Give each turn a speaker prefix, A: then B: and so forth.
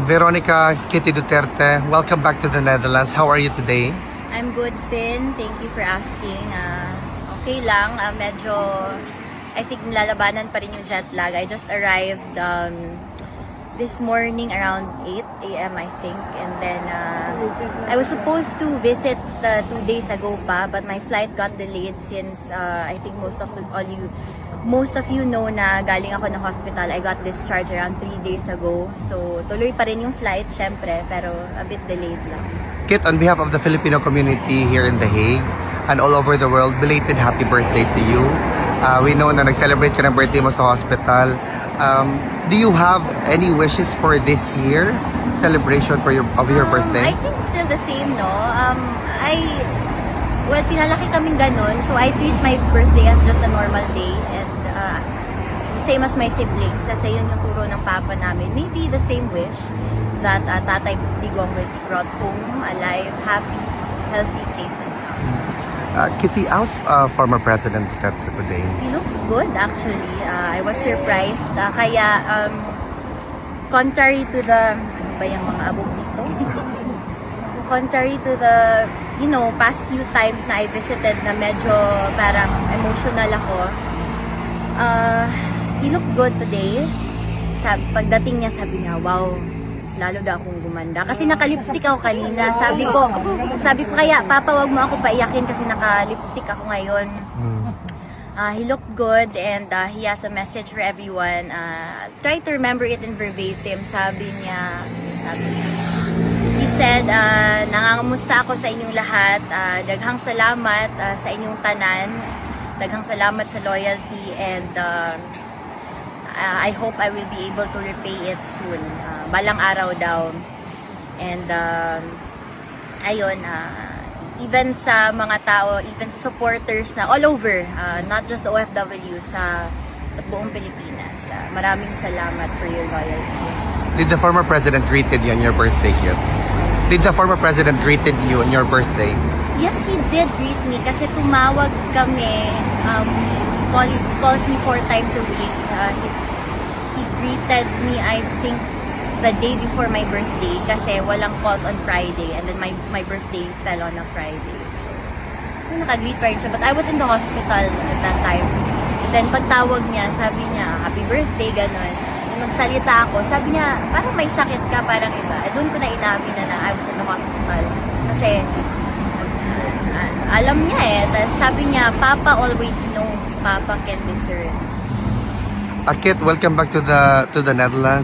A: Veronica Kitty Duterte, welcome back to the Netherlands. How are you today?
B: I'm good, Finn. Thank you for asking. Okay lang. Medyo, I think nilalabanan pa rin yung jet lag. I just arrived this morning around 8 a.m. I think. And then, I was supposed to visit 2 days ago pa, but my flight got delayed since I think most of you know na galing ako ng hospital. I got discharged around 3 days ago. So, tuloy pa rin yung flight, syempre, pero a bit delayed lang.
A: Kit, on behalf of the Filipino community here in The Hague and all over the world, belated happy birthday to you. We know na nag-celebrate ka ng birthday mo sa hospital. Do you have any wishes for this year celebration of your birthday?
B: I think still the same, no? Well, pinalaki kaming ganun, so I treat my birthday as just a normal day and same as my siblings, kasi yun yung turo ng papa namin. Maybe the same wish that Tatay Digong will be brought home alive, happy, healthy, safe, and sound.
A: Kitty, how's former President Duterte today?
B: He looks good, actually. I was surprised. Contrary to the, ano ba yung mga abog dito? Contrary to the, past few times na I visited na medyo parang emotional ako, he looked good today. Pagdating niya, sabi niya, wow, mas lalo daw akong gumanda. Kasi naka-lipstick ako kanina. Sabi ko kaya, Papa, wag mo ako paiyakin kasi naka-lipstick ako ngayon. He looked good and he has a message for everyone. Try to remember it in verbatim. Sabi niya, he said, nangangamusta ako sa inyong lahat. Daghang salamat sa inyong tanan. Daghang salamat sa loyalty and I hope I will be able to repay it soon. Balang araw daw. And ayun, even sa mga tao, even sa supporters na all over, not just OFW, sa buong Pilipinas. Maraming salamat for your loyalty.
A: Did the former president greeted you on your birthday, Kit? Did the former president greeted you on your birthday?
B: Yes, he did greet me kasi tumawag kami. He calls me 4 times a week. He greeted me, I think, the day before my birthday kasi walang calls on Friday and then my birthday fell on a Friday. So, naka-greet pa rin siya. But I was in the hospital at that time. And then pagtawag niya, sabi niya, happy birthday, gano'n. Nung nagsalita ako, sabi niya, parang may sakit ka, parang iba. Doon ko na inamin na I was in the hospital. Kasi, alam niya sabi niya, Papa always knows, Papa can discern.
A: Kit, welcome back to the Netherlands.